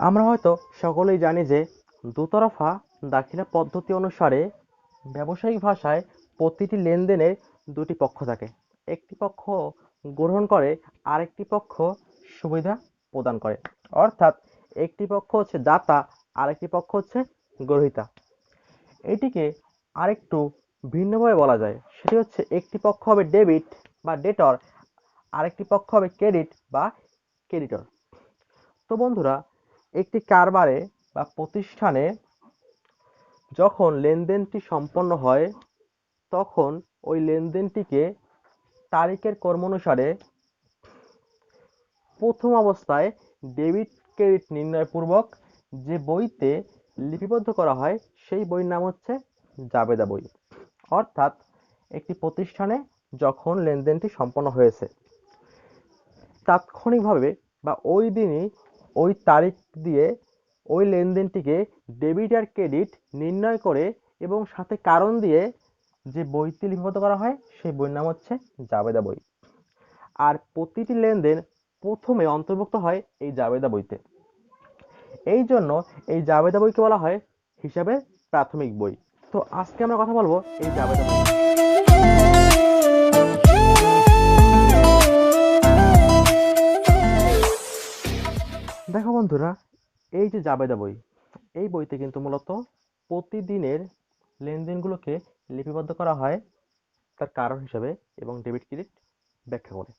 আমরা হয়তো সকলেই জানি যে দুতরফা দাখিলা পদ্ধতি অনুসারে ব্যবসায়িক ভাষায় প্রতিটি লেনদেনের দুটি পক্ষ থাকে। একটি পক্ষ গ্রহণ করে, আরেকটি পক্ষ সুবিধা প্রদান করে। অর্থাৎ একটি পক্ষ হচ্ছে দাতা, আরেকটি পক্ষ হচ্ছে গ্রহীতা। এটিকে আরেকটু ভিন্নভাবে বলা যায়, সেটি হচ্ছে একটি পক্ষ হবে ডেবিট বা ডেটর, আরেকটি পক্ষ হবে ক্রেডিট বা ক্রেডিটর। তো বন্ধুরা, একটি কারবারে বা প্রতিষ্ঠানে যখন লেনদেনটি সম্পন্ন হয়, তখন ওই লেনদেনটিকে তারিখের ক্রমানুসারে প্রথম অবস্থায় ডেবিট ক্রেডিট নির্ণয়পূর্বক যে বইতে লিপিবদ্ধ করা হয়, সেই বইয়ের নাম হচ্ছে জাবেদা বই। অর্থাৎ একটি প্রতিষ্ঠানে যখন লেনদেনটি সম্পন্ন হয়েছে, তাৎক্ষণিকভাবে বা ওই দিনই ওই তারিখ দিয়ে ওই লেনদেনটিকে ডেবিট আর ক্রেডিট নির্ণয় করে এবং সাথে কারণ দিয়ে যে বইটি লিপিবদ্ধ করা হয়, সেই বইয়ের নাম হচ্ছে জাবেদা বই। আর প্রতিটি লেনদেন প্রথমে অন্তর্ভুক্ত হয় এই জাবেদা বইতে। এই জন্য এই জাবেদা বইকে বলা হয় হিসাবের প্রাথমিক বই। তো আজকে আমরা কথা বলবো এই জাবেদা বই নিয়ে। দেখো বন্ধুরা, এই যে জাবেদা বই, এই বইতে কিন্তু মূলত প্রতিদিনের লেনদেনগুলোকে লিপিবদ্ধ করা হয় তার কারণ হিসাবে এবং ডেবিট ক্রেডিট ব্যাখ্যা করে।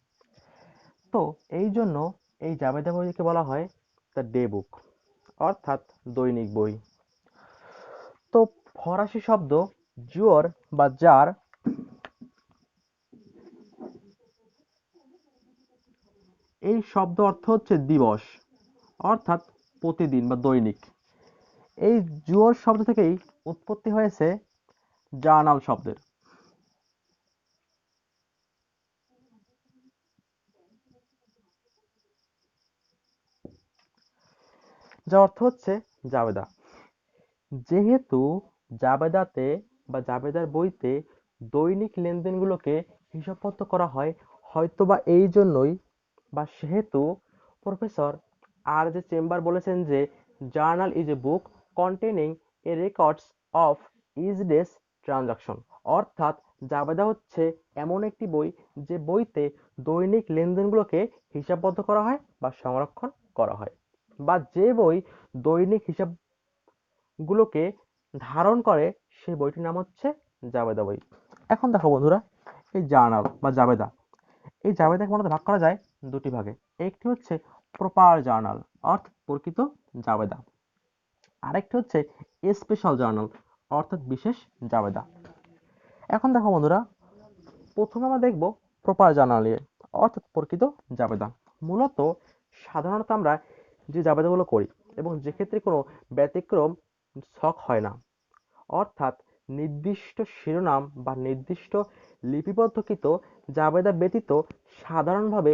তো এই জন্য এই জাবেদা বইকে বলা হয় দ্য ডে বুক, অর্থাৎ দৈনিক বই। তো ফরাসি শব্দ জুয়র বা জার, এই শব্দ অর্থ হচ্ছে দিবস, অর্থাৎ প্রতিদিন বা দৈনিক। এই জুয়র শব্দ থেকেই উৎপত্তি হয়েছে জার্নাল শব্দের, যার অর্থ হচ্ছে জাবেদা। যেহেতু জাবেদাতে বা জাবেদার বইতে দৈনিক লেনদেনগুলোকে হিসাবপত্র করা হয়, হয়তোবা এই জন্যই বা সেহেতু প্রফেসর আর জে চেম্বার বলেছেন যে journal is a book containing a records of each day's transaction. অর্থাৎ জাবেদা হচ্ছে এমন একটি বই যে বইতে দৈনিক লেনদেনগুলোকে হিসাববদ্ধ করা হয় বা সংরক্ষণ করা হয়, বা যে বই দৈনিক হিসাবগুলোকে ধারণ করে, সেই বইটির নাম হচ্ছে জাবেদা বই। এখন দেখো বন্ধুরা, এই জার্নাল বা জাবেদা, এই জাবেদাকে মূলত ভাগ করা যায় দুটি ভাগে। একটি হচ্ছে প্রপার জার্নাল, অর্থাৎ প্রকৃত জাবেদা। আরেকটি হচ্ছে স্পেশাল জার্নাল, অর্থাৎ বিশেষ জাবেদা। এখন দেখো বন্ধুরা, প্রথমে আমরা দেখব প্রপার জার্নাল নিয়ে, অর্থাৎ প্রকৃত জাবেদা। মূলত সাধারণত আমরা যে জাবেদাগুলো করি এবং যে ক্ষেত্রে কোনো ব্যতিক্রম ছক হয় না, অর্থাৎ নির্দিষ্ট শিরোনাম বা নির্দিষ্ট লিপিবদ্ধকৃত জাবেদা ব্যতীত সাধারণভাবে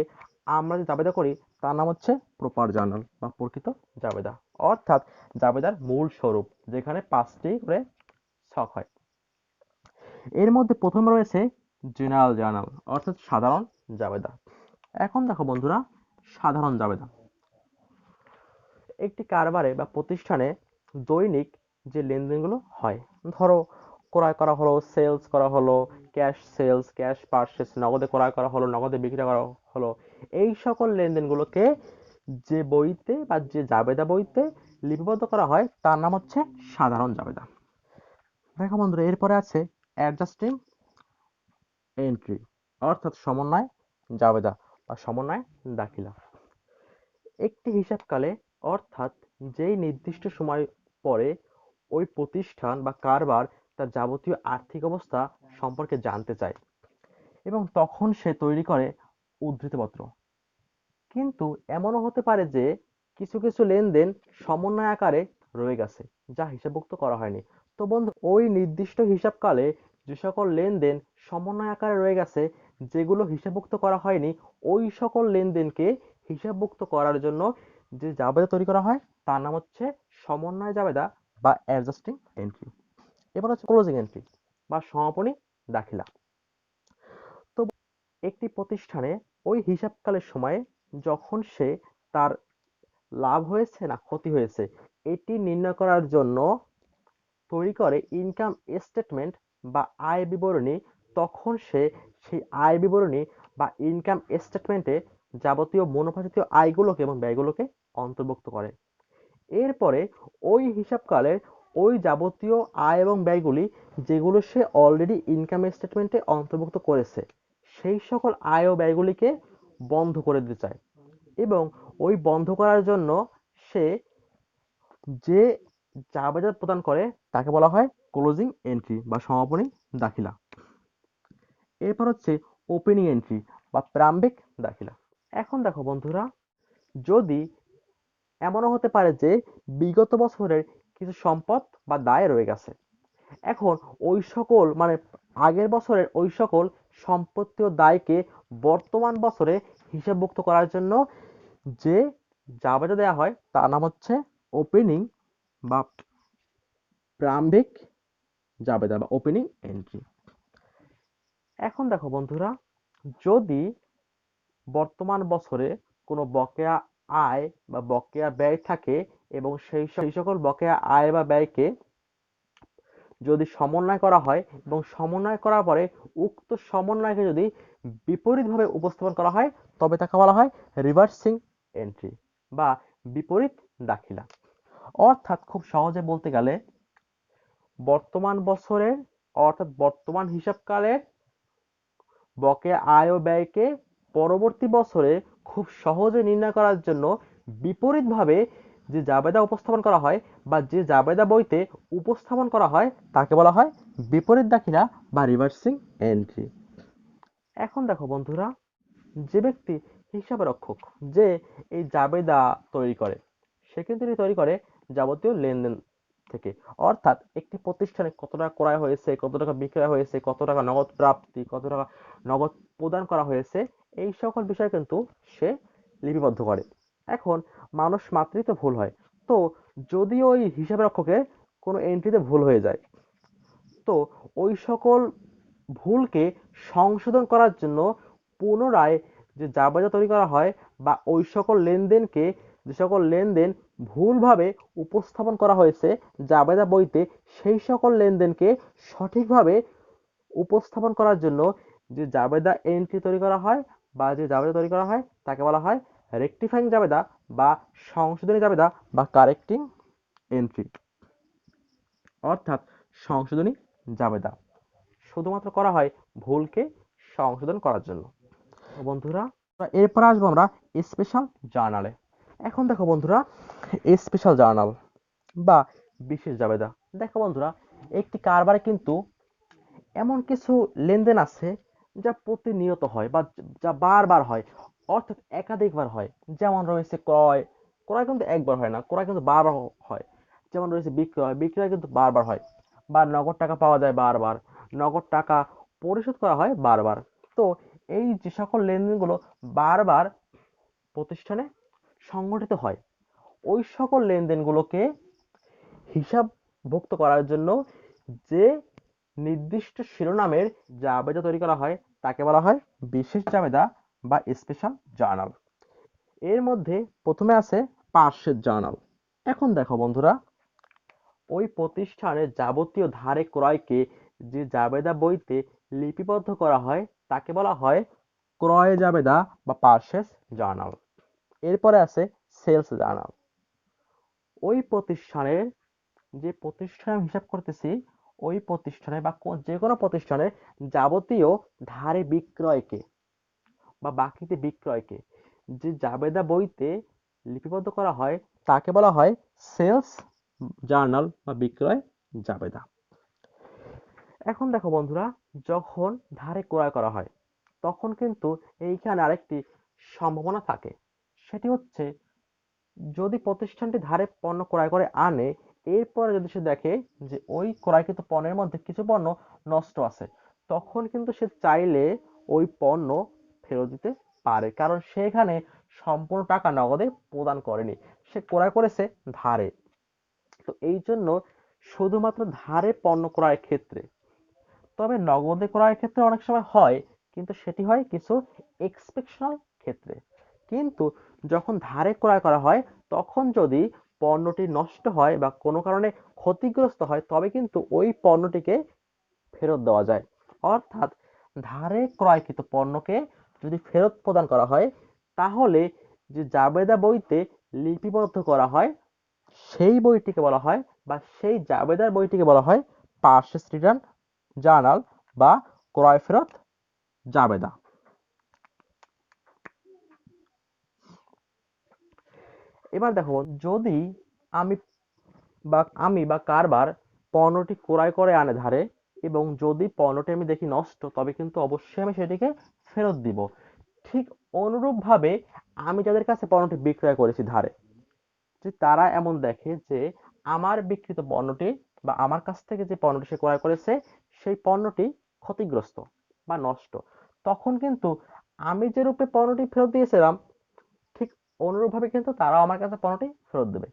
আমরা যে জাবেদা করি তার নাম হচ্ছে প্রপার জার্নাল বা প্রকৃত জাবেদা। অর্থাৎ জাবেদার মূল স্বরূপ, যেখানে 5টি করে ছক হয়। এর মধ্যে প্রথমে রয়েছে জেনারেল জার্নাল, অর্থাৎ সাধারণ জাবেদা। এখন দেখো বন্ধুরা, সাধারণ জাবেদা একটি কারবারে বা প্রতিষ্ঠানে দৈনিক যে লেনদেনগুলো হয়, ধরো ক্রয় করা হলো, সেলস করা হলো, ক্যাশ সেলস, ক্যাশ পারচেস, নগদে ক্রয় করা হলো, নগদে বিক্রি করা হলো, এই সকল লেনদেনগুলোকে যে বইতে বা যে জাবেদা বইতে লিপিবদ্ধ করা হয় তার নাম হচ্ছে সাধারণ জাবেদা। দেখো বন্ধুরা, এরপরে আছে অ্যাডজাস্টিং এন্ট্রি, অর্থাৎ সমন্বয় জাবেদা বা সমন্বয় দাখিলা। একটি হিসাবকালে, অর্থাৎ যেই নির্দিষ্ট সময় পরে ওই প্রতিষ্ঠান বা কারবার তার যাবতীয় আর্থিক অবস্থা সম্পর্কে জানতে চায় এবং তখন সে তৈরি করে উদ্ধৃতপত্র। কিন্তু এমনও হতে পারে যে কিছু কিছু লেনদেন সমন্বয় আকারে রয়ে গেছে, যা হিসাবভুক্ত করা হয়নি। তো বন্ধু, ওই নির্দিষ্ট হিসাবকালে যে সকল লেনদেন সমন্বয় আকারে রয়ে গেছে, যেগুলো হিসাবভুক্ত করা হয়নি, ওই সকল লেনদেনকে হিসাবভুক্ত করার জন্য যে জাবেদা তৈরি করা হয় তার নাম হচ্ছে সমন্বয় জাবেদা বা অ্যাডজাস্টিং এন্ট্রি। এবার হচ্ছে ক্লোজিং এন্ট্রি বা সমাপনী দাখিলা। তো একটি প্রতিষ্ঠানে ওই হিসাবকালের সময়ে যখন সে তার লাভ হয়েছে না ক্ষতি হয়েছে এটি নির্ণয় করার জন্য তৈরি করে ইনকাম স্টেটমেন্ট বা আয় বিবরণী। তখন সে সেই আয় বিবরণী বা ইনকাম স্টেটমেন্টে যাবতীয় মুনাফা জাতীয় আয়গুলোকে এবং ব্যয়গুলোকে অন্তর্ভুক্ত করে। এরপরে ওই হিসাবকালের ওই যাবতীয় আয় এবং ব্যয়গুলি যেগুলো সে অলরেডি ইনকাম স্টেটমেন্টে অন্তর্ভুক্ত করেছে সেই সকল আয় ও ব্যয়গুলিকে বন্ধ করে দিতে চায় এবং ওই বন্ধ করার জন্য সে যে জাবেদা প্রদান করে তাকে বলা হয় ক্লোজিং এন্ট্রি বা সমাপনী দাখিলা। এরপর হচ্ছে ওপেনিং এন্ট্রি বা প্রারম্ভিক দাখিলা। এখন দেখো বন্ধুরা, যদি এমনও হতে পারে যে বিগত বছরের কিছু সম্পদ বা দায় রয়ে গেছে, এখন ওই সকল মানে আগের বছরের ওই সকল সম্পত্তি ও দায়কে বর্তমান বছরে হিসাবভুক্ত করার জন্য যে জাবেদা দেওয়া হয় তার নাম হচ্ছে ওপেনিং বা প্রারম্ভিক জাবেদা বা ওপেনিং এন্ট্রি। এখন দেখো বন্ধুরা, যদি বর্তমান বছরে কোনো বকেয়া আয় বা বকেয়া ব্যয় থাকে এবং সেই সকল বকেয়া আয় বা ব্যয়কে যদি সমন্বয় করা হয় এবং সমন্বয় করার পরে উক্ত সমন্বয়কে যদি বিপরীতভাবে উপস্থাপন করা হয় তবে তাকে বলা হয় রিভার্সিং এন্ট্রি বা বিপরীত দাখিলা। অর্থাৎ খুব সহজে বলতে গেলে বর্তমান বছরের অর্থাৎ বর্তমান হিসাবকালের বকেয়া আয় ও ব্যয়কে পরবর্তী বছরে খুব সহজে নির্ণয় করার জন্য বিপরীতভাবে যে জাবেদা উপস্থাপন করা হয় বা যে জাবেদা বইতে উপস্থাপন করা হয় তাকে বলা হয় বিপরীত দাখিলা বা রিভার্সিং এন্ট্রি। এখন দেখো বন্ধুরা, যে ব্যক্তি হিসাব রক্ষক যে এই জাবেদা তৈরি করে সে কিন্তু এটি তৈরি করে যাবতীয় লেনদেন থেকে, অর্থাৎ একটি প্রতিষ্ঠানে কত টাকা ক্রয় হয়েছে, কত টাকা বিক্রয় হয়েছে, কত টাকা নগদ প্রাপ্তি, কত টাকা নগদ প্রদান করা হয়েছে, এই সকল বিষয় কিন্তু সে লিপিবদ্ধ করে। এখন মানুষ মাত্রই তো ভুল হয়, তো যদি ওই হিসাব রক্ষকের কোনো এন্ট্রিতে ভুল হয়ে যায় তো ওই সকল ভুলকে সংশোধন করার জন্য পুনরায় যে জাবেদা তৈরি করা হয় বা ওই সকল লেনদেনকে যে সকল লেনদেন ভুলভাবে উপস্থাপন করা হয়েছে জাবেদা বইতে সেই সকল লেনদেনকে সঠিকভাবে উপস্থাপন করার জন্য যে জাবেদা এন্ট্রি তৈরি করা হয় বা যে জাবেদা তৈরি করা হয় তাকে বলা হয় রেকটিফাইং জাবেদা বা সংশোধনী জাবেদা বা কারেক্টিং এন্ট্রি। অর্থাৎ সংশোধনী জাবেদা শুধুমাত্র করা হয় ভুলকে সংশোধন করার জন্য। বন্ধুরা, এরপর আসবো আমরা স্পেশাল জার্নালে। এখন দেখো বন্ধুরা, স্পেশাল জার্নাল বা বিশেষ জাবেদা। দেখো বন্ধুরা, একটি কারবারে কিন্তু এমন কিছু লেনদেন আছে যা প্রতিনিয়ত হয় বা যা বারবার হয়, অর্থাৎ একাধিকবার হয়। যেমন রয়েছে ক্রয়, ক্রয় কিন্তু একবার হয় না, ক্রয় কিন্তু বারবার হয়। যেমন রয়েছে বিক্রয়, বিক্রয় কিন্তু বারবার হয়। বা নগদ টাকা পাওয়া যায় বারবার, নগদ টাকা পরিশোধ করা হয় বারবার। তো এই যে সকল লেনদেনগুলো বারবার প্রতিষ্ঠানে সংগঠিত হয় ওই সকল লেনদেনগুলোকে হিসাবভুক্ত করার জন্য যে নির্দিষ্ট শিরোনামের জাবেদা তৈরি করা হয় তাকে বলা হয় বিশেষ জাবেদা বা স্পেশাল জার্নাল। এর মধ্যে প্রথমে আছে পার্শ্বের জার্নাল। এখন দেখো বন্ধুরা, ওই প্রতিষ্ঠানের যাবতীয় ধারে ক্রয়কে যে জাবেদা বইতে লিপিবদ্ধ করা হয় তাকে বলা হয় ক্রয় জাবেদা বা পার্সেস জার্নাল। এরপরে আছে সেলস জার্নাল। ওই প্রতিষ্ঠানের যে প্রতিষ্ঠান হিসাব করতেছি ওই প্রতিষ্ঠানে বা যে কোনো প্রতিষ্ঠানের যাবতীয় ধারে বিক্রয়কে বা বাকিতে বিক্রয়কে যে জাবেদা বইতে লিপিবদ্ধ করা হয় তাকে বলা হয় সেলস জার্নাল বা বিক্রয় জাবেদা। এখন দেখো বন্ধুরা, যখন ধারে ক্রয় করা হয় তখন কিন্তু এইখানে আরেকটি সম্ভাবনা থাকে, সেটি হচ্ছে যদি প্রতিষ্ঠানটি ধারে পণ্য ক্রয় করে আনে এরপরে যদি সে দেখে যে ওই ক্রয়কৃত পণ্যের মধ্যে কিছু পণ্য নষ্ট আছে তখন কিন্তু সে চাইলে ওই পণ্য ফেরত দিতে পারে, কারণ সেখানে সম্পূর্ণ টাকা নগদে প্রদান করেনি, সে ক্রয় করেছে ধারে। তো এই জন্য শুধুমাত্র ধারে পণ্য ক্রয়ের ক্ষেত্রে, তবে নগদে ক্রয়ের ক্ষেত্রে অনেক সময় হয় কিন্তু সেটি হয় কিছু এক্সেপশনাল ক্ষেত্রে। কিন্তু যখন ধারে ক্রয় করা হয় তখন যদি পণ্যটি নষ্ট হয় বা কোনো কারণে ক্ষতিগ্রস্ত হয় তবে কিন্তু ওই পণ্যটিকে ফেরত দেওয়া যায়। অর্থাৎ ধারে ক্রয়কৃত পণ্যকে যদি ফেরত প্রদান করা হয় তাহলে যে জাবেদা বইতে লিপিবদ্ধ করা হয় সেই বইটিকে বলা হয় বা সেই জাবেদার বইটিকে বলা হয় পারচেজ রিটার্ন জার্নাল বা ক্রয় ফেরত জাবেদা। এবার দেখো, যদি আমি বা কারবার পণ্যটি ক্রয় করে আনে ধারে এবং যদি পণ্যটি আমি দেখি নষ্ট তবে কিন্তু অবশ্যই আমি সেটিকে ফেরত দিব। ঠিক অনুরূপভাবে আমি যাদের কাছে পণ্যটি বিক্রয় করেছি ধারে, যে তারা এমন দেখে যে আমার বিক্রিত পণ্যটি বা আমার কাছ থেকে যে পণ্যটি সে ক্রয় করেছে সেই পণ্যটি ক্ষতিগ্রস্ত বা নষ্ট, তখন কিন্তু আমি যে রূপে পণ্যটি ফেরত দিয়েছিলাম ঠিক অনুরূপভাবে কিন্তু তারাও আমার কাছে পণ্যটি ফেরত দেবে।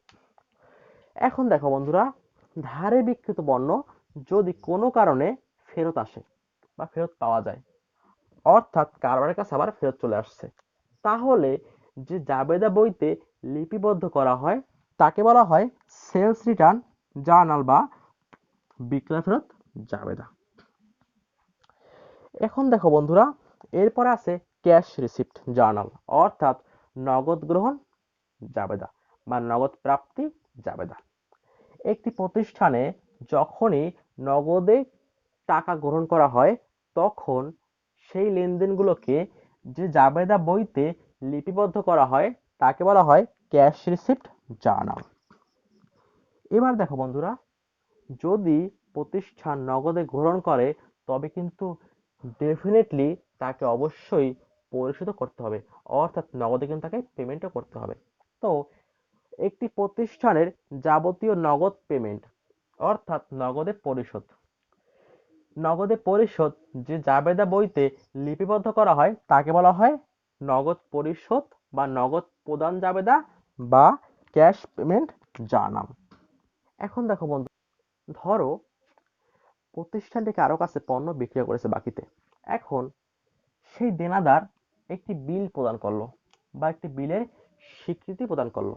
এখন দেখো বন্ধুরা, ধারে বিক্রিত পণ্য যদি কোনো কারণে ফেরত আসে বা ফেরত পাওয়া যায়, অর্থাৎ কারবারের কাছে আবার ফেরত চলে আসছে, তাহলে যে জাবেদা বইতে লিপিবদ্ধ করা হয় তাকে বলা হয় সেলস রিটার্ন জার্নাল বা বিক্রয় ফেরত জাবেদা। এখন দেখো বন্ধুরা, এরপরে আছে ক্যাশ রিসিপ্ট জার্নাল, অর্থাৎ নগদ গ্রহণ জাবেদা বা নগদ প্রাপ্তি জাবেদা। একটি প্রতিষ্ঠানে যখনই নগদে টাকা গ্রহণ করা হয় তখন সেই লেনদেনগুলোকে যে জাবেদা বইতে লিপিবদ্ধ করা হয় তাকে বলা হয় ক্যাশ রিসিপ্ট জার্নাল। এবার দেখো বন্ধুরা, যদি প্রতিষ্ঠান নগদে গ্রহণ করে তবে কিন্তু ডেফিনেটলি তাকে অবশ্যই পরিশোধ করতে হবে, অর্থাৎ নগদে কিন্তু তাকে পেমেন্টও করতে হবে। তো একটি প্রতিষ্ঠানের যাবতীয় নগদ পেমেন্ট অর্থাৎ নগদে পরিশোধ যে জাবেদা বইতে লিপিবদ্ধ করা হয় তাকে বলা হয় নগদ পরিশোধ বা নগদ প্রদান জাবেদা বা ক্যাশ পেমেন্ট জার্নাল। এখন দেখো বন্ধু, ধরো প্রতিষ্ঠানটি কারো কাছে পণ্য বিক্রি করেছে বাকিতে, এখন সেই দেনাদার একটি বিল প্রদান করলো বা একটি বিলের স্বীকৃতি প্রদান করলো,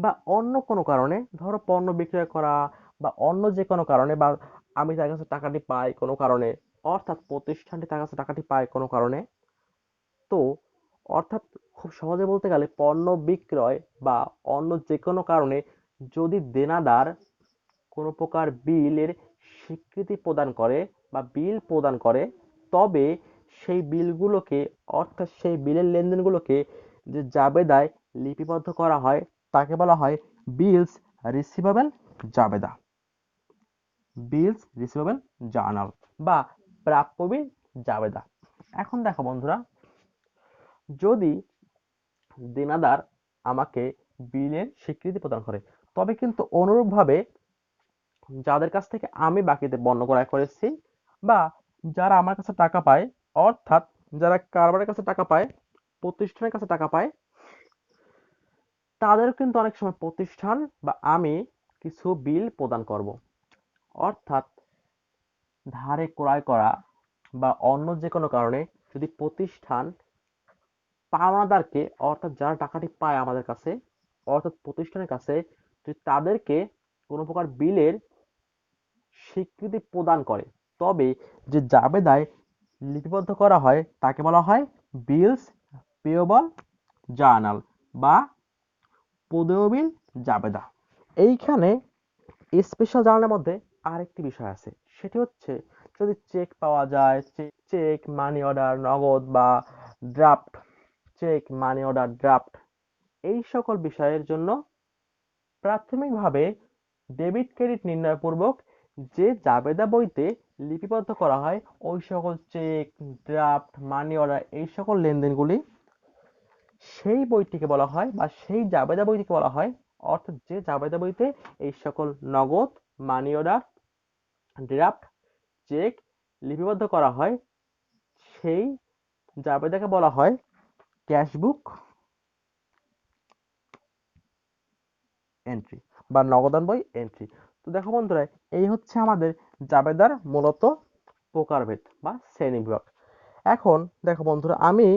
বা অন্য কোনো কারণে ধরো পণ্য বিক্রয় করা বা অন্য যে কোনো কারণে, বা আমি তার কাছে টাকাটি পাই কোনো কারণে, অর্থাৎ প্রতিষ্ঠানটি তার কাছে টাকাটি পায় কোনো কারণে। তো অর্থাৎ খুব সহজে বলতে গেলে পণ্য বিক্রয় বা অন্য যে কোনো কারণে যদি দেনাদার কোনো প্রকার বিলের স্বীকৃতি প্রদান করে বা বিল প্রদান করে তবে সেই বিলগুলোকে অর্থাৎ সেই বিলের লেনদেনগুলোকে যে জাবেদায় লিপিবদ্ধ করা হয় তাকে বলা হয় বিলস রিসিভেবল জাবেদা, বিলস রিসিভেবল জার্নাল বা প্রাপ্য বিল জাবেদা। এখন দেখো বন্ধুরা, যদি দেনাদার আমাকে বিলের স্বীকৃতি প্রদান করে তবে কিন্তু অনুরূপভাবে যাদের কাছ থেকে আমি বাকিতে পণ্য ক্রয় করেছি বা যারা আমার কাছে টাকা পায়, অর্থাৎ যারা কারবারের কাছে টাকা পায়, প্রতিষ্ঠানের কাছে টাকা পায়, তাদের কিন্তু অনেক সময় প্রতিষ্ঠান বা আমি কিছু বিল প্রদান করব। অর্থাৎ ধারে ক্রয় করা বা অন্য যে কোনো কারণে যদি প্রতিষ্ঠান পাওনাদারকে অর্থাৎ যারা টাকাটি পায় আমাদের কাছে অর্থাৎ প্রতিষ্ঠানের কাছে যদি তাদেরকে কোনো প্রকার বিলের স্বীকৃতি প্রদান করে তবে যে জাবেদায় লিপিবদ্ধ করা হয় তাকে বলা হয় বিলস পেয়েবল জার্নাল বা প্রদেয় বিল জাবেদা। এইখানে স্পেশাল জার্নালের মধ্যে আরেকটি বিষয় আছে, সেটি হচ্ছে যদি চেক পাওয়া যায়, চেক, মানি অর্ডার, নগদ বা draft, cheque, money order, draft, এই সকল বিষয়ের জন্য প্রাথমিকভাবে ডেবিট ক্রেডিট নির্ণয়পূর্বক যে জাবেদা বইতে লিপিবদ্ধ করা হয় ওই সকল চেক, ড্রাফট, মানি অর্ডার এই সকল লেনদেনগুলি সেই বইটিকে বলা হয় বা সেই জাবেদা বইটিকে বলা হয়, অর্থাৎ যে জাবেদা বইতে এই সকল নগদ, মানি অর্ডার, ড্রাফট, চেক লিপিবদ্ধ করা হয় সেই জাবেদাকে বলা হয় ক্যাশবুক এন্ট্রি বা নগদান বই এন্ট্রি। তো দেখো বন্ধুরা, এই হচ্ছে আমাদের জাবেদার মূলত প্রকারভেদ বা শ্রেণীবিভাগ। এখন দেখো বন্ধুরা, আমি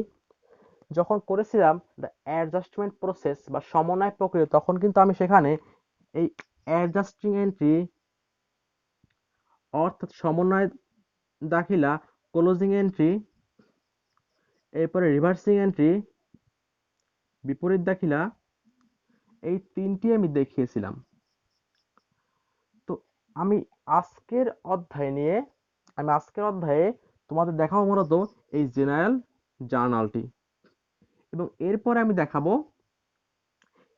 যখন করেছিলাম দ্য অ্যাডজাস্টমেন্ট প্রসেস বা সমন্বয় প্রক্রিয়া, তখন কিন্তু আমি সেখানে এই অ্যাডজাস্টিং এন্ট্রি অর্থাৎ সমন্বয় দাখিলা, ক্লোজিং এন্ট্রি, এরপরে রিভার্সিং এন্ট্রি, বিপরীত দাখিলা, এই তিনটি আমি দেখিয়েছিলাম। তো আমি আজকের অধ্যায়ে তোমাদের দেখাবো মূলত এই জেনারেল জার্নালটি, এবং এরপরে আমি দেখাবো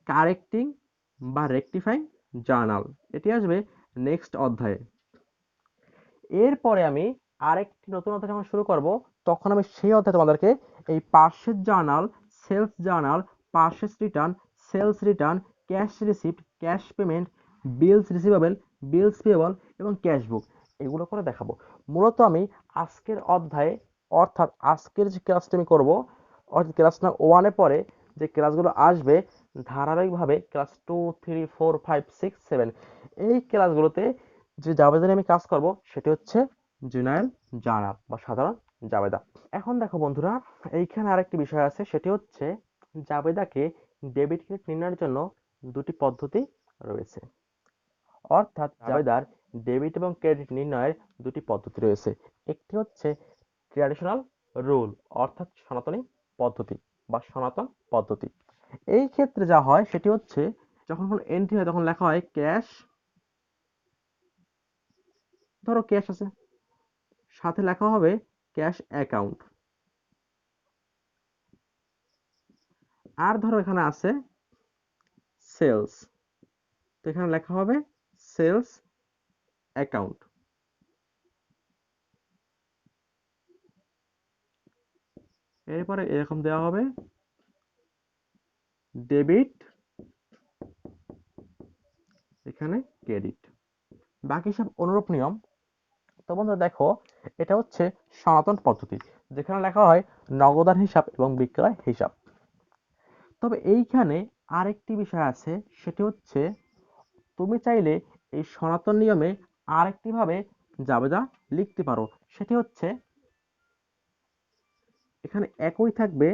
কারেক্টিং বা রেকটিফাইং জার্নাল, এটি আসবে নেক্সট অধ্যায়ে। এরপরে আমি আরেকটি নতুন অধ্যায় যখন শুরু করব, তখন আমি সেই অধ্যায়ে তোমাদেরকে এই purchase journal, sales journal, purchase return, sales return, cash receipt, cash payment, bills receivable, bills payable এবং ক্যাশ বুক, এগুলো করে দেখাবো। মূলত আমি আজকের অধ্যায়ে, অর্থাৎ আজকের যে ক্লাসটি আমি করবো, অর্থাৎ ক্লাস 1-এ পরে যে ক্লাসগুলো আসবে ধারাবাহিকভাবে, ক্লাস 2, 3, 4, 5, 6, 7, এই ক্লাসগুলোতে যে জাবেদা নিয়ে আমি কাজ করব সেটি হচ্ছে জেনারেল জার্নাল বা সাধারণ জাবেদা। এখন দেখো বন্ধুরা, এইখানে আরেকটি বিষয় আছে, সেটি হচ্ছে জাবেদাকে ডেবিট ক্রেডিট নির্ণয়ের জন্য দুটি পদ্ধতি রয়েছে। অর্থাৎ জাবেদার ডেবিট এবং ক্রেডিট নির্ণয়ের দুটি পদ্ধতি রয়েছে। একটি হচ্ছে ট্র্যাডিশনাল রুল, অর্থাৎ সনাতনী পদ্ধতি বা সনাতন পদ্ধতি। এই ক্ষেত্রে যা হয় সেটি হচ্ছে, যখন কোনো এন্ট্রি হয় তখন লেখা হয় ক্যাশ, ধরো ক্যাশ আছে, সাথে লেখা হবে ক্যাশ অ্যাকাউন্ট। আর ধরো এখানে আছে সেলস, তো এখানে লেখা হবে সেলস অ্যাকাউন্ট। এরপরে এরকম দেওয়া হবে ডেবিট, এখানে ক্রেডিট, বাকি সব অনুরূপ নিয়ম। তো বন্ধুরা দেখো, এটা হচ্ছে সনাতন পদ্ধতি, যেখানে লেখা হয় নগদান হিসাব এবং বিক্রয় হিসাব। তবে এইখানে আরেকটি বিষয় আছে, সেটি হচ্ছে তুমি চাইলে এই সনাতন নিয়মে আরেকটি ভাবে জাবেদা লিখতে পারো। সেটি হচ্ছে, এখানে একই থাকবে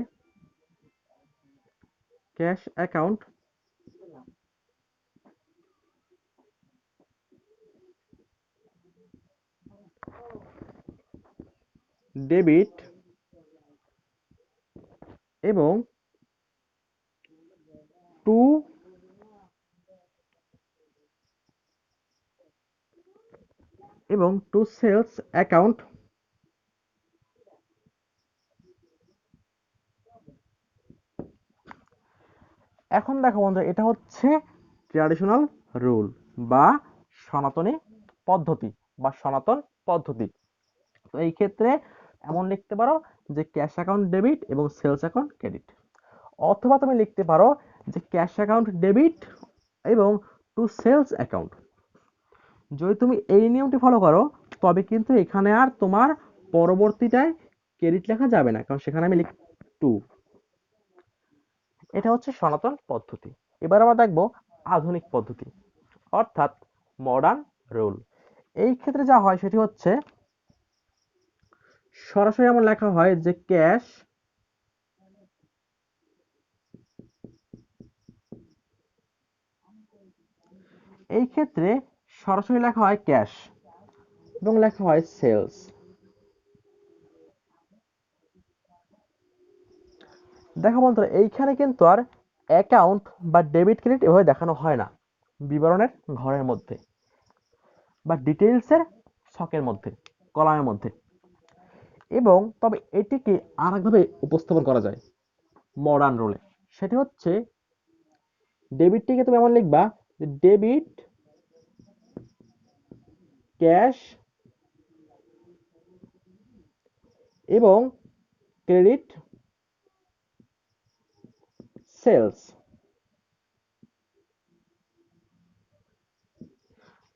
ক্যাশ অ্যাকাউন্ট, ডেবিট এবং টু সেলস অ্যাকাউন্ট। এখন দেখো বন্ধু, এটা হচ্ছে ট্র্যাডিশনাল রুল বা সনাতনী পদ্ধতি বা সনাতন পদ্ধতি। তো এই ক্ষেত্রে এমন লিখতে পারো যে ক্যাশ অ্যাকাউন্ট ডেবিট এবং সেলস অ্যাকাউন্ট ক্রেডিট, অথবা তুমি লিখতে পারো যে ক্যাশ অ্যাকাউন্ট ডেবিট এবং টু সেলস অ্যাকাউন্ট। যদি তুমি এই নিয়মটি ফলো করো, তবে কিন্তু এখানে আর তোমার পরবর্তীটায় ক্রেডিট লেখা যাবে না, কারণ সেখানে আমি লিখ টু। এটা হচ্ছে সনাতন পদ্ধতি। এবার আমরা দেখব আধুনিক পদ্ধতি, অর্থাৎ মডার্ন রুল। এই ক্ষেত্রে যা হয় সেটি হচ্ছে, সরাসরি আমার লেখা হয় যে ক্যাশ এই ক্ষেত্রে সরাসরি লেখা হয় ক্যাশ এবং লেখা হয় সেলস। দেখো বন্ধুরা, এইখানে কিন্তু আর অ্যাকাউন্ট বা ডেবিট ক্রেডিট এভাবে দেখানো হয় না বিবরণের ঘরের মধ্যে বা ডিটেইলসের ছকের মধ্যে, কলামের মধ্যে। এবং তবে এটিকে আরেকভাবে উপস্থাপন করা যায় মডার্ন রুলে, সেটি হচ্ছে ডেবিটটিকে তুমি এমন লিখবা যে ডেবিট ক্যাশ এবং ক্রেডিট সেলস।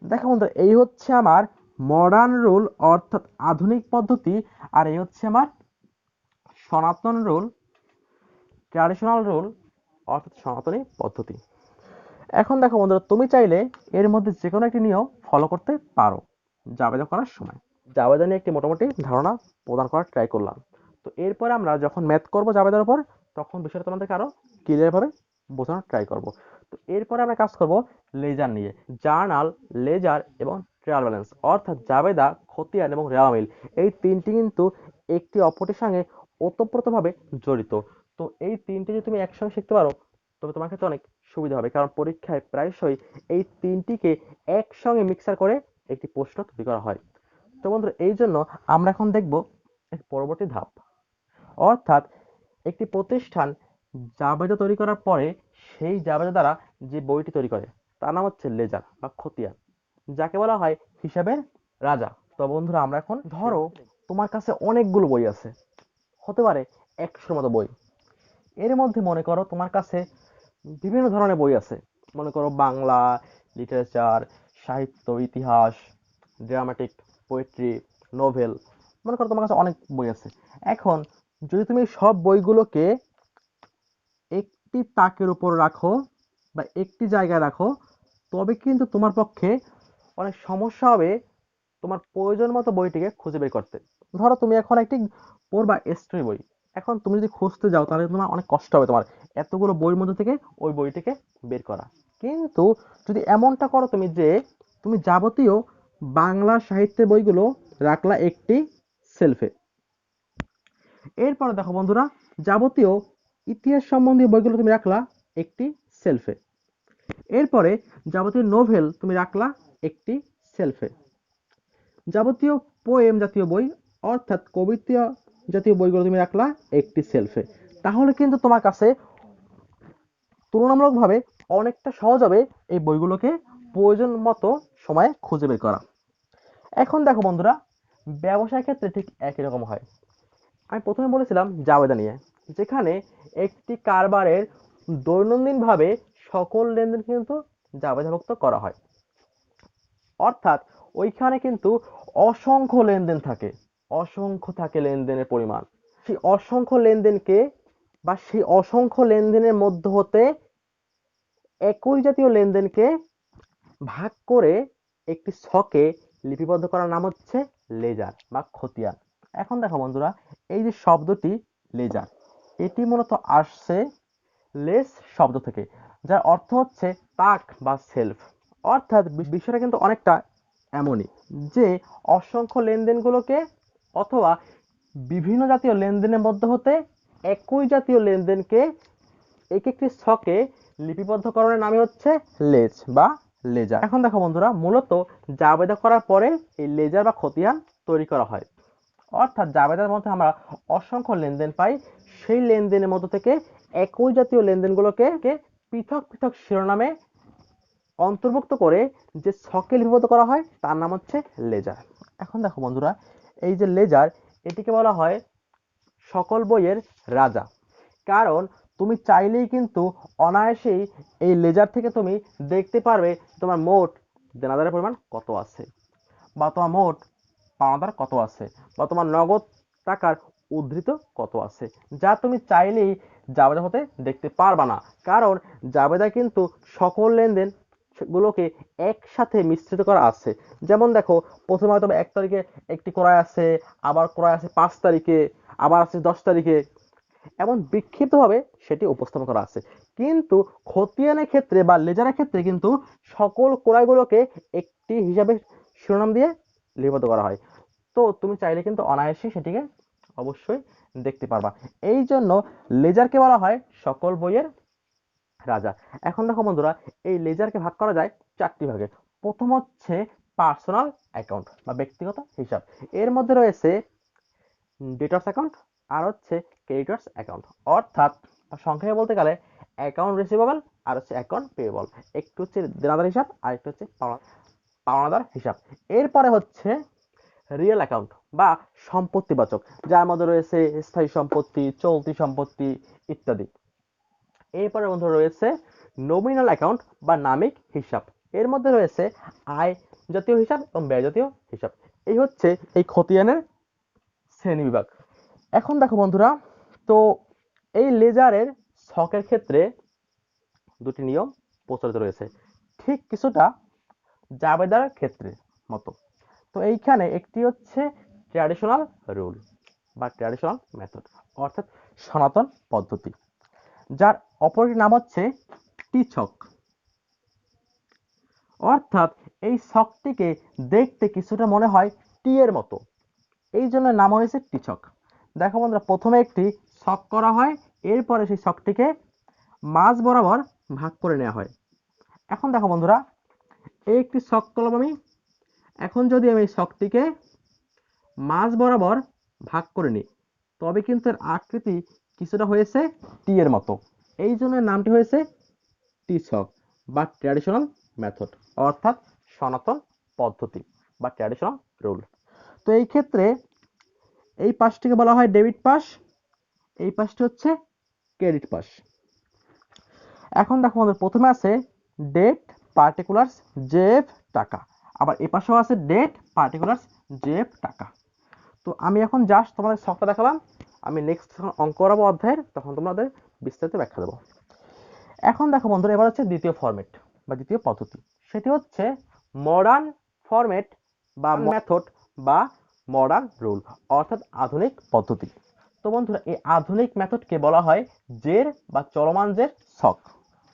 দেখো বন্ধুরা, এই হচ্ছে আমার মডার্ন রুল অর্থাৎ আধুনিক পদ্ধতি, আর এই হচ্ছে আমার সনাতন রুল, ট্র্যাডিশনাল রুল অর্থাৎ সনাতনী পদ্ধতি। এখন দেখো বন্ধুরা, তুমি চাইলে এর মধ্যে যে কোনো একটি নিয়ম ফলো করতে পারো জাবেদা করার সময়। জাবেদা নিয়ে একটি মোটামুটি ধারণা প্রদান করার ট্রাই করলাম। তো এরপরে আমরা যখন ম্যাথ করব জাবেদার উপর, তখন বিষয়টা তোমাদেরকে আরো ক্লিয়ার ভাবে বোঝানোর ট্রাই করব। তো এরপরে আমরা কাজ করব লেজার নিয়ে। জার্নাল, লেজার এবং ট্রায়াল ব্যালেন্স, অর্থাৎ জাবেদা, খতিয়ান এবং রেওয়া মিল, এই তিনটি কিন্তু একটি অপরটির সঙ্গে ওতপ্রোতভাবে জড়িত। তো এই তিনটি যদি তুমি একসঙ্গে শিখতে পারো তবে তোমার ক্ষেত্রে অনেক সুবিধা হবে, কারণ পরীক্ষায় প্রায়শই এই তিনটিকে একসঙ্গে মিক্সার করে একটি প্রশ্ন তৈরি করা হয়। তো বন্ধুরা, এই জন্য আমরা এখন দেখব এর পরবর্তী ধাপ, অর্থাৎ একটি প্রতিষ্ঠান জাবেদা তৈরি করার পরে সেই জাবেদা দ্বারা যে বইটি তৈরি করে তার নাম হচ্ছে লেজার বা খতিয়ান, যাকে বলা হয় হিসাবের রাজা। তো বন্ধুরা, আমরা এখন ধরো তোমার কাছে অনেকগুলো বই আছে, হতে পারে 100-র মতো বই। এর মধ্যে মনে করো তোমার কাছে বিভিন্ন ধরনের বই আছে, মনে করো বাংলা, লিটারেচার, সাহিত্য, ইতিহাস, ড্রামাটিক, পোয়েট্রি, নোভেল, মনে করো তোমার কাছে অনেক বই আছে। এখন যদি তুমি সব বইগুলোকে একটি তাকের উপর রাখো বা একটি জায়গায় রাখো, তবে কিন্তু তোমার পক্ষে অনেক সমস্যা হবে তোমার প্রয়োজন মতো বইটিকে খুঁজে বের করতে। ধরো তুমি এখন একটি পড়বা স্টোরি বই, এখন তুমি যদি খুঁজতে যাও তাহলে তোমার অনেক কষ্ট হবে তোমার এতগুলো বইয়ের মধ্যে থেকে ওই বইটিকে বের করা। কিন্তু যদি এমনটা করো তুমি যে তুমি যাবতীয় বাংলা সাহিত্যের বইগুলো রাখলা একটি সেলফে, এরপরে দেখো বন্ধুরা, যাবতীয় ইতিহাস সম্বন্ধীয় বইগুলো তুমি রাখলা একটি সেলফে, এরপরে যাবতীয় নোভেল তুমি রাখলা একটি সেলফে, যাবতীয় পোয়েম জাতীয় বই অর্থাৎ কবিতা জাতীয় বইগুলো তুমি রাখলা একটি সেলফে। তাহলে কিন্তু তোমার কাছে তুলনামূলকভাবে অনেকটা সহজ হবে এই বইগুলোকে প্রয়োজন মতো সময়ে খুঁজে বের করা। এখন দেখো বন্ধুরা, ব্যবসায়ের ক্ষেত্রে ঠিক একই রকম হয়। আমি প্রথমে বলেছিলাম জাবেদা নিয়ে, যেখানে একটি কারবারের দৈনন্দিনভাবে সকল লেনদেন কিন্তু জাবেদাভুক্ত করা হয়, অর্থাৎ ওইখানে কিন্তু অসংখ্য লেনদেন থাকে, অসংখ্য থাকে লেনদেনের পরিমাণ। সেই অসংখ্য লেনদেনকে বা সেই অসংখ্য লেনদেনের মধ্য হতে একই জাতীয় লেনদেনকে ভাগ করে একটি ছকে লিপিবদ্ধ করার নাম হচ্ছে লেজার বা খতিয়ান। এখন দেখো বন্ধুরা, এই যে শব্দটি লেজার, এটি মূলত আসছে লেস শব্দ থেকে, যার অর্থ হচ্ছে তাক বা সেলফ। অর্থাৎ বিষয়টা কিন্তু অনেকটা এমনই যে অসংখ্য লেনদেনগুলোকে অথবা বিভিন্ন জাতীয় লেনদেনের মধ্যে হতে একই জাতীয় লেনদেনকে এক একটি ছকে লিপিবদ্ধকরণের নামই হচ্ছে লেজ বা লেজার। এখন দেখো বন্ধুরা, মূলত জাবেদা করার পরে এই লেজার বা খতিয়ান তৈরি করা হয়, অর্থাৎ জাবেদার মধ্যে আমরা অসংখ্য লেনদেন পাই, সেই লেনদেনের মধ্য থেকে একই জাতীয় লেনদেনগুলোকে পৃথক পৃথক শিরোনামে অন্তর্ভুক্ত করে যে ছকে লিপিবদ্ধ করা হয় তার নাম হচ্ছে লেজার। এখন দেখো বন্ধুরা, এই যে লেজার, এটিকে বলা হয় সকল বইয়ের রাজা, কারণ তুমি চাইলেই কিন্তু অনায়াসেই এই লেজার থেকে তুমি দেখতে পারবে তোমার মোট দেনাদারের পরিমাণ কত আছে, বা তোমার মোট পাওনাদার কত আছে, বা তোমার নগদ টাকার উদ্ধৃত কত আছে, যা তুমি চাইলেই জাবেদা হতে দেখতে পারবা না, কারণ জাবেদা কিন্তু সকল লেনদেন গুলোকে একসাথে মিশ্রিত করা আছে। যেমন দেখো, প্রথমে হয়তো 1 তারিখে একটি ক্রয় আছে, আবার ক্রয় আছে 5 তারিখে, আবার আছে 10 তারিখে, এমন বিক্ষিপ্তভাবে সেটি উপস্থাপন করা আছে। কিন্তু খতিয়ানের ক্ষেত্রে বা লেজারের ক্ষেত্রে কিন্তু সকল ক্রয়গুলোকে একটি হিসাবে শিরোনাম দিয়ে লিপিবদ্ধ করা হয়। তো তুমি চাইলে কিন্তু অনায়াসেই সেটিকে অবশ্যই দেখতে পারবা। এই জন্য লেজারকে বলা হয় সকল বইয়ের রাজা। এখন দেখো বন্ধুরা, এই লেজারকে ভাগ করা যায় 4টি ভাগে। প্রথম হচ্ছে পার্সোনাল অ্যাকাউন্ট বা ব্যক্তিগত হিসাব, এর মধ্যে রয়েছে ডেটর্স অ্যাকাউন্ট আর হচ্ছে ক্রেডিটর্স অ্যাকাউন্ট, অর্থাৎ সংক্ষেপে বলতে গেলে অ্যাকাউন্ট রিসিভেবল আর হচ্ছে অ্যাকাউন্ট পেয়েবল। একটু হচ্ছে দেনাদার হিসাব আর একটু হচ্ছে পাওনাদার হিসাব। এরপরে হচ্ছে রিয়েল অ্যাকাউন্ট বা সম্পত্তিবাচক, যার মধ্যে রয়েছে স্থায়ী সম্পত্তি, চলতি সম্পত্তি ইত্যাদি। এরপরে বন্ধু রয়েছে নমিনাল অ্যাকাউন্ট বা নামিক হিসাব, এর মধ্যে রয়েছে আয় জাতীয় হিসাব এবং ব্যয় জাতীয় হিসাব। এই হচ্ছে এই খতিয়ানের শ্রেণীবিভাগ। এখন দেখো বন্ধুরা, তো এই লেজারের ছকের ক্ষেত্রে দুটি নিয়ম প্রচলিত রয়েছে, ঠিক কিছুটা জাবেদার ক্ষেত্রে মতো। তো এইখানে একটি হচ্ছে ট্র্যাডিশনাল রুল বা ট্র্যাডিশনাল মেথড, অর্থাৎ সনাতন পদ্ধতি, যার অপর একটি নাম হচ্ছে টি ছক। অর্থাৎ এই ছকটিকে দেখতে কিছুটা মনে হয় টি এর মতো, এই জন্য নাম হয়েছে টি ছক। দেখো বন্ধুরা, প্রথমে একটি ছক করা হয়, এরপরে সেই ছকটিকে মাঝ বরাবর ভাগ করে নেওয়া হয়। এখন দেখো বন্ধুরা, এই একটি ছক করলাম আমি। এখন যদি আমি এই ছকটিকে মাঝ বরাবর ভাগ করে নিই, তবে কিন্তু এর আকৃতি কিছুটা হয়েছে টি এর মতো, এই জন্য নামটি হয়েছে টি ছক বা ট্র্যাডিশনাল মেথড, অর্থাৎ সনাতন পদ্ধতি বা ট্র্যাডিশনাল রুল। তো এই ক্ষেত্রে এই পাশটিকে বলা হয় ডেবিট পাস, এই পাশটি হচ্ছে ক্রেডিট পাস। এখন দেখো আমাদের প্রথমে আছে ডেট পার্টিকুলার্স জেএফ টাকা, আবার এই পাশেও আছে ডেট পার্টিকুলার্স জেএফ টাকা। তো আমি এখন জাস্ট তোমাদের ছকটা দেখালাম, আমি নেক্সট যখন অঙ্ক করাবো অধ্যায়ের, তখন তোমাদের বিস্তারিত ব্যাখ্যা দেবো। এখন দেখো বন্ধুরা, এবার হচ্ছে দ্বিতীয় ফরম্যাট বা দ্বিতীয় পদ্ধতি, সেটি হচ্ছে মডার্ন ফরম্যাট বা মেথড বা মডার্ন রুল, অর্থাৎ আধুনিক পদ্ধতি। তো বন্ধুরা, এই আধুনিক মেথডকে বলা হয় জের বা চলমান জের ছক।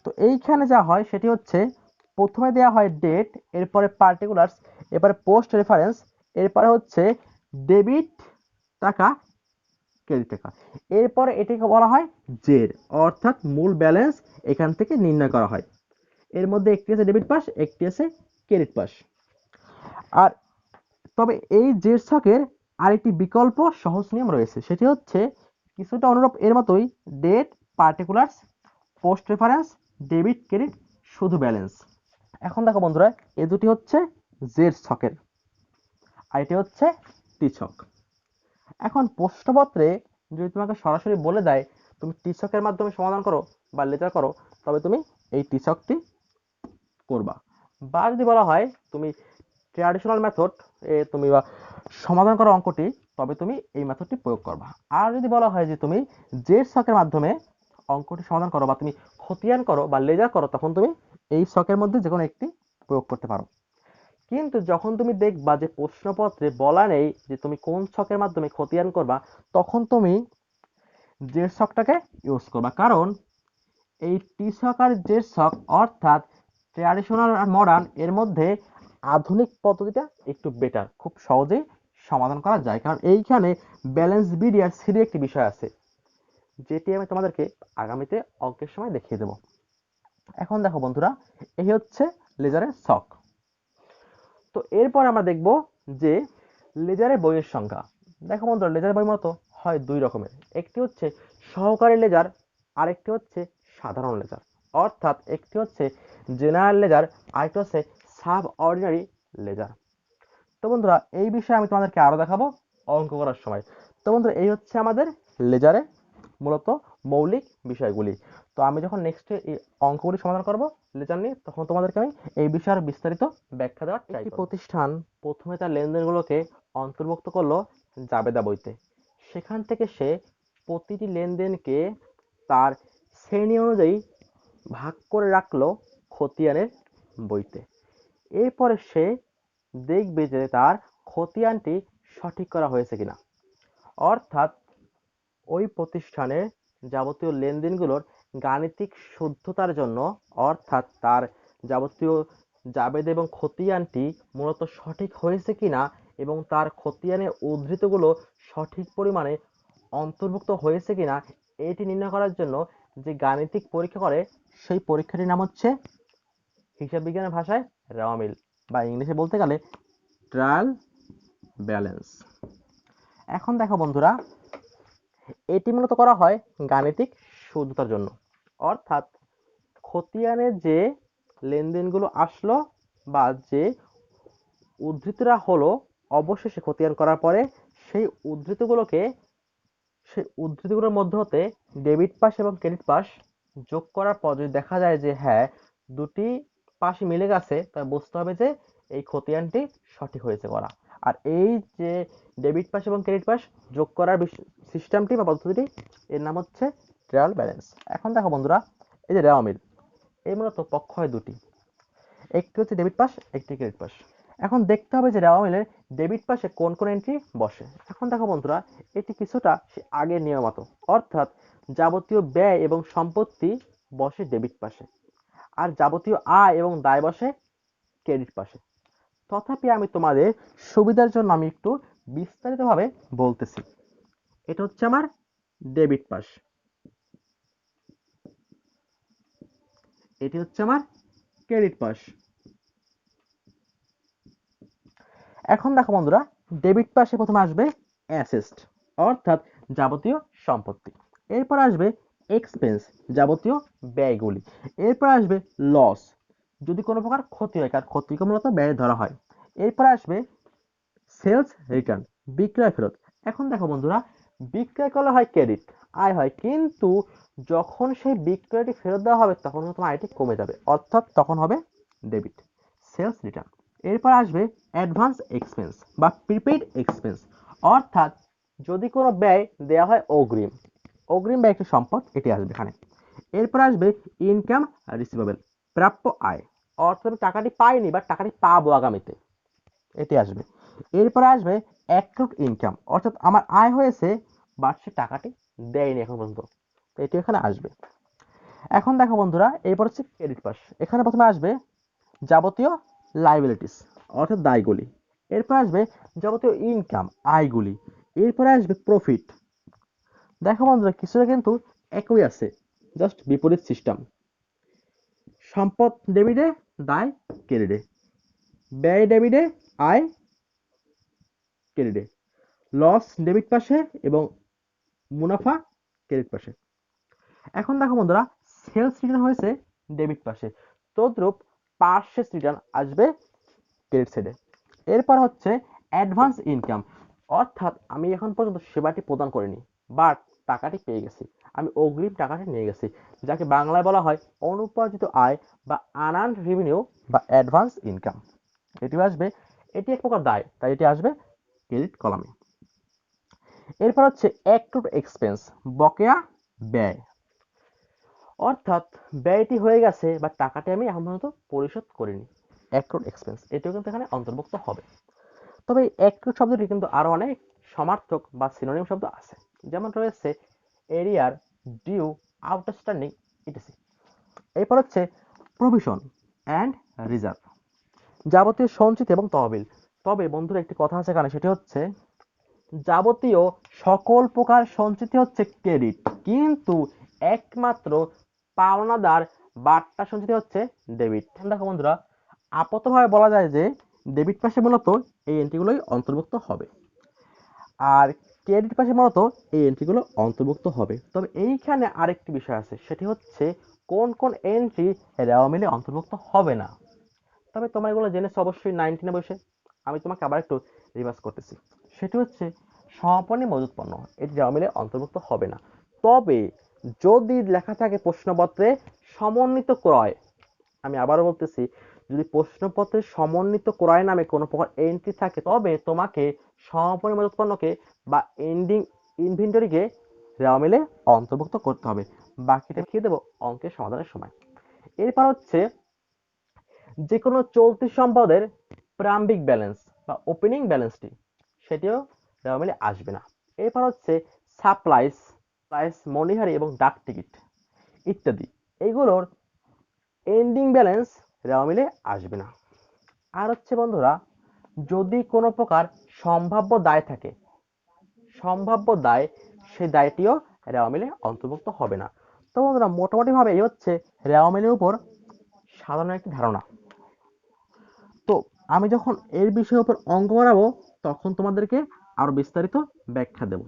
তো এইখানে যা হয় সেটি হচ্ছে প্রথমে দেওয়া হয় ডেট, এরপরে পার্টিকুলার্স, এরপরে পোস্ট রেফারেন্স, এরপরে হচ্ছে ডেবিট টাকা ক্রেডিট টাকা, এরপরে এটিকে বলা হয় জের, অর্থাৎ মূল ব্যালেন্স এখান থেকে নির্ণয় করা হয়। এর মধ্যে একটি আছে ডেবিট পাস, একটি আছে ক্রেডিট পাস। আর তবে এই জের ছকের আরেকটি বিকল্প সহজ নিয়ম রয়েছে, সেটি হচ্ছে কিছুটা অনুরূপ এর মতোই date particulars post reference debit credit শুধু ব্যালেন্স। এখন দেখো বন্ধুরা, এ দুটি হচ্ছে জের ছকের, আর এটি হচ্ছে টি ছক। এখন প্রশ্নপত্রে যদি তোমাকে সরাসরি বলে দেয় তুমি টি ছকের মাধ্যমে সমাধান করো বা লেজার করো, তবে তুমি এই টি ছকটি করবা। বা যদি বলা হয় তুমি ট্র্যাডিশনাল মেথড তুমি বা সমাধান করো অঙ্কটি, তবে তুমি এই মেথডটি প্রয়োগ করবা। আর যদি বলা হয় যে তুমি যে ছকের মাধ্যমে অঙ্কটি সমাধান করো বা তুমি খতিয়ান করো বা লেজার করো, তখন তুমি এই ছকের মধ্যে যে কোনো একটি প্রয়োগ করতে পারো। কিন্তু যখন তুমি দেখবা যে প্রশ্নপত্রে বলা নেই যে তুমি কোন ছকের মাধ্যমে খতিয়ান করবা, তখন তুমি জেড ছকটাকে ইউজ করবা, কারণ এই টি ছক আর জেড ছক অর্থাৎ ট্র্যাডিশনাল আর মডার্ন এর মধ্যে আধুনিক পদ্ধতিটা একটু বেটার, খুব সহজেই সমাধান করা যায়, কারণ এইখানে ব্যালেন্স বিডি আর সিডি একটি বিষয় আছে, যেটি আমি তোমাদেরকে আগামীতে অঙ্কের সময় দেখিয়ে দেব। এখন দেখো বন্ধুরা, এই হচ্ছে লেজারের ছক। তো এরপর আমরা দেখব যে লেজারের বইয়ের সংখ্যা। দেখো বন্ধুরা, লেজারের বই মতো হয় দুই রকমের, একটি হচ্ছে সহকারী লেজার, আরেকটি হচ্ছে সাধারণ লেজার, অর্থাৎ একটি হচ্ছে জেনারেল লেজার, আরেকটি হচ্ছে সাব অর্ডিনারি লেজার। তো বন্ধুরা, এই বিষয়ে আমি তোমাদেরকে আরো দেখাবো অঙ্ক করার সময়। তো বন্ধুরা, এই হচ্ছে আমাদের লেজারের মূলত মৌলিক বিষয়গুলি। তো আমি যখন নেক্সট এই অঙ্কগুলি সমাধান করব লেজার নিয়ে, তখন তোমাদেরকে আমি এই বিষয়ে আরো বিস্তারিত ব্যাখ্যা দেওয়ার ট্রাই করব। প্রতিষ্ঠান প্রথমে তার লেনদেনগুলোকে অন্তর্ভুক্ত করলো জাবেদা বইতে, সেখান থেকে সে প্রতিটি লেনদেনকে তার শ্রেণী অনুযায়ী ভাগ করে রাখলো খতিয়ানের বইতে। এরপরে সে দেখবে যে তার খতিয়ানটি সঠিক করা হয়েছে কিনা, অর্থাৎ ওই প্রতিষ্ঠানের যাবতীয় লেনদেনগুলোর গাণিতিক শুদ্ধতার জন্য, অর্থাৎ তার যাবতীয় জাবেদ এবং খতিয়ানটি মূলত সঠিক হয়েছে কিনা এবং তার খতিয়ানের উদ্ধৃতগুলো সঠিক পরিমাণে অন্তর্ভুক্ত হয়েছে কিনা, এটি নির্ণয় করার জন্য যে গাণিতিক পরীক্ষা করে, সেই পরীক্ষাটির নাম হচ্ছে হিসাব বিজ্ঞানের ভাষায় রাওমিল, বা ইংলিশে বলতে গেলে ট্রায়াল ব্যালেন্স। এখন দেখো বন্ধুরা, এটি মূলত করা হয় গাণিতিক শুদ্ধতার জন্য, অর্থাৎ খতিয়ানের যে লেনদেনগুলো আসলো বা যে উদ্ধৃতরা হলো, অবশেষে খতিয়ান করার পরে সেই উদ্ধৃতিগুলোর মধ্যে হতে ডেবিট পাস এবং ক্রেডিট পাস যোগ করার পর যদি দেখা যায় যে হ্যাঁ দুটি পাশই মিলে গেছে, তবে বুঝতে হবে যে এই খতিয়ানটি সঠিক হয়েছে করা। আর এই যে ডেবিট পাস এবং ক্রেডিট পাস যোগ করার সিস্টেমটি বা পদ্ধতিটি, এর নাম হচ্ছে ট্রায়াল ব্যালেন্স। এখন দেখো বন্ধুরা, এই যে রেওয়া মিল, এই মূলত পক্ষ হয় দুটি, একটি হচ্ছে ডেবিট পাস, একটি ক্রেডিট পাস। এখন দেখতে হবে যে রেওয়া মিলের ডেবিট পাশে কোন কোন এন্ট্রি বসে। এখন দেখো বন্ধুরা, এটি কিছুটা আগের নিয়ম মতো, অর্থাৎ যাবতীয় ব্যয় এবং সম্পত্তি বসে ডেবিট পাশে, আর যাবতীয় আয় এবং দায় বসে ক্রেডিট পাশে। তথাপি আমি তোমাদের সুবিধার জন্য আমি একটু বিস্তারিতভাবে বলতেছি। এটা হচ্ছে আমার ডেবিট পাশ, এটি হচ্ছে আমার ক্রেডিট পাশ। এখন দেখো বন্ধুরা, ডেবিট পাশে প্রথমে আসবে অ্যাসেট, অর্থাৎ যাবতীয় সম্পত্তি। এরপর আসবে এক্সপেন্স, যাবতীয় ব্যয়গুলি। এরপর আসবে লস, যদি কোনো প্রকার ক্ষতি হয়, কারণ ক্ষতিকে মূলত ব্যয় ধরা হয়। এরপর আসবে সেলস রিটার্ন, বিক্রয় ফেরত। এখন দেখো বন্ধুরা, বিক্রয় করলে হয় ক্রেডিট, আয় হয়, কিন্তু যখন সেই বিক্রয়টি ফেরত দেওয়া হবে তখন তোমার আয়টি কমে যাবে, অর্থাৎ তখন হবে ডেবিট, সেলস রিটার্ন। এরপর আসবে অ্যাডভান্স এক্সপেন্স বা প্রিপেইড এক্সপেন্স, অর্থাৎ যদি কোনো ব্যয় দেওয়া হয় অগ্রিম, অগ্রিম ব্যয় একটি সম্পদ, এটি আসবে এখানে। এরপর আসবে ইনকাম রিসিভেবল, প্রাপ্য আয়, অর্থাৎ টাকাটি পাইনি বা টাকাটি পাবো আগামীতে, এটি আসবে। এরপরে আসবে অ্যাক্রুড ইনকাম, অর্থাৎ আমার আয় হয়েছে বাট সে টাকাটি দেয়নি এখন পর্যন্ত, এটি এখানে আসবে। এখন দেখো বন্ধুরা, এরপর হচ্ছে ক্রেডিট পাস। এখানে প্রথমে আসবে যাবতীয় লাইবিলিটিস, অর্থাৎ দায়গুলি। এরপর আসবে যাবতীয় ইনকাম, আয়গুলি। এরপরে আসবে প্রফিট। দেখো বন্ধুরা, কিছুটা কিন্তু একই আছে, জাস্ট বিপরীত সিস্টেম। সম্পদ ডেবিটে, দায় ক্রেডিটে, ব্যয় ডেবিটে, আয় ক্রেডিটে, লস ডেবিট পাশে এবং মুনাফা ক্রেডিট পাশে। এখন দেখো বন্ধুরা, সেলস রিটার্ন হয়েছে ডেবিট পাশে, তদ্রূপ পারচেজ রিটার্ন আসবে ক্রেডিট সাইডে। এরপর হচ্ছে অ্যাডভান্স ইনকাম, অর্থাৎ আমি এখন পর্যন্ত সেবাটি প্রদান করিনি বাট টাকাটি পেয়ে গেছি, আমি অগ্রিম টাকাটি নিয়ে গেছি, যাকে বাংলায় বলা হয় অনুপার্জিত আয় বা আনআর্নড রেভিনিউ বা অ্যাডভান্স ইনকাম, এটি আসবে। এটি এক প্রকার দায়, তাই এটি আসবে ক্রেডিট কলামে। এরপর হচ্ছে অ্যাক্রুড এক্সপেন্স, বকেয়া ব্যয়, অর্থাৎ ব্যয়টি হয়ে গেছে বা টাকাটি আমি এখন পর্যন্ত পরিশোধ করিনি, অ্যাক্রুড এক্সপেন্স, এটিও কিন্তু এখানে অন্তর্ভুক্ত হবে। তবে এই অ্যাক্রুড শব্দটি কিন্তু আরো অনেক সমার্থক বা সিনোনিম শব্দ আছে, যেমন রয়েছে এরিয়ার, ডিউ, আউটস্ট্যান্ডিং, ইটিসি। এরপর হচ্ছে প্রভিশন অ্যান্ড রিজার্ভ, যাবতীয় সঞ্চিত এবং তহবিল। তবে বন্ধুরা, একটি কথা আছে এখানে, সেটি হচ্ছে যাবতীয় সকল প্রকার সঞ্চিতি হচ্ছে ক্রেডিট, কিন্তু একমাত্র পাওনাদার বার্তা সঞ্চিতি হচ্ছে ডেবিট। দেখো বন্ধুরা, আপাতভাবে বলা যায় যে ডেবিট পাশে মূলত এই এন্ট্রিগুলোই অন্তর্ভুক্ত হবে, আর ক্রেডিট পাশে মূলত এই এন্ট্রিগুলো অন্তর্ভুক্ত হবে। তবে এইখানে আরেকটি বিষয় আছে, সেটি হচ্ছে কোন কোন এন্ট্রি রেওয়া মিলে অন্তর্ভুক্ত হবে না। তবে তোমরা এগুলো জেনেছো অবশ্যই 19 বসে, আমি তোমাকে আবার একটু রিভার্স করতেছি। সেটি হচ্ছে সমাপনী মজুত পণ্য, এটি রেওয়া মিলে অন্তর্ভুক্ত হবে না। তবে যদি লেখা থাকে প্রশ্নপত্রে সমন্বিত ক্রয়, আমি আবারও বলতেছি, যদি প্রশ্নপত্রে সমন্বিত ক্রয় নামে কোনো প্রকার এন্ট্রি থাকে, তবে তোমাকে সমাপনী মজুত পণ্যকে বা এন্ডিং ইনভেন্টরিকে রেওয়া মিলে অন্তর্ভুক্ত করতে হবে। বাকিটা দেখিয়ে দেবো অঙ্কের সমাধানের সময়। এরপর হচ্ছে যে কোনো চলতি সম্পদের প্রারম্ভিক ব্যালেন্স বা ওপেনিং ব্যালেন্সটি, সেটিও রেওয়া মিলে আসবে না। এরপর হচ্ছে সাপ্লাইস, মনিহারি এবং ডাক টিকিট ইত্যাদি, এগুলোর এন্ডিং ব্যালেন্স রেওয়া মিলে আসবে না। আর হচ্ছে বন্ধুরা, যদি কোনো প্রকার সম্ভাব্য দায় থাকে, সম্ভাব্য দায়, সেই দায়টিও রেওয়া মিলে অন্তর্ভুক্ত হবে না। তো বন্ধুরা, মোটামুটি ভাবে এই হচ্ছে রেওয়া মিলের উপর সাধারণ একটি ধারণা। তো আমি যখন এর বিষয়ের উপর অঙ্ক করাবো তখন তোমাদেরকে আরো বিস্তারিত ব্যাখ্যা দেব।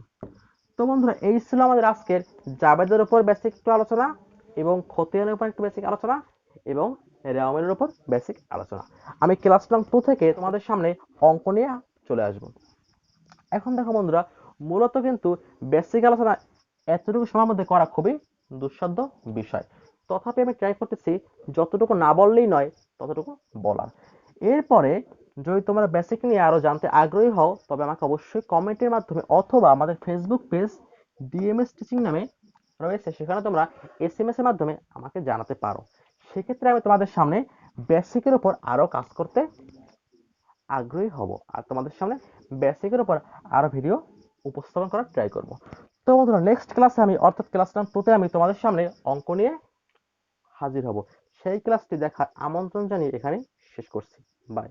তো বন্ধুরা, এই ছিল আমাদের আজকের জাবেদের উপর বেসিক একটু আলোচনা, এবং খতিয়ানের উপর একটু বেসিক আলোচনা, এবং রেওয়ামের উপর বেসিক আলোচনা। আমি ক্লাস নং 2 থেকে তোমাদের সামনে অঙ্ক নিয়ে চলে আসব। এখন দেখো বন্ধুরা, মূলত কিন্তু বেসিক আলোচনা এতটুকু সময়ের মধ্যে করা খুবই দুঃসাধ্য বিষয়। তথাপি আমি ট্রাই করতেছি যতটুকু না বললেই নয় ততটুকু বলার। এরপরে যদি তোমরা বেসিক নিয়ে আরো জানতে আগ্রহী হও, তবে আমাকে অবশ্যই কমেন্টের মাধ্যমে অথবা আমাদের ফেসবুক পেজ ডিএমএস টিচিং নামে রয়েছে, সেখানে তোমরা এসএমএস এর মাধ্যমে আমাকে জানাতে পারো। সেক্ষেত্রে আমি তোমাদের সামনে বেসিকের উপর আরো কাজ করতে আগ্রহী হব আর তোমাদের সামনে বেসিকের উপর আরো ভিডিও উপস্থাপন করার ট্রাই করব। তো বন্ধুরা, নেক্সট ক্লাসে আমি অর্থাৎ ক্লাস নাম্বার 2 তে আমি তোমাদের সামনে অঙ্ক নিয়ে হাজির হব। সেই ক্লাসটি দেখার আমন্ত্রণ জানিয়ে এখানেই শেষ করছি। বাই।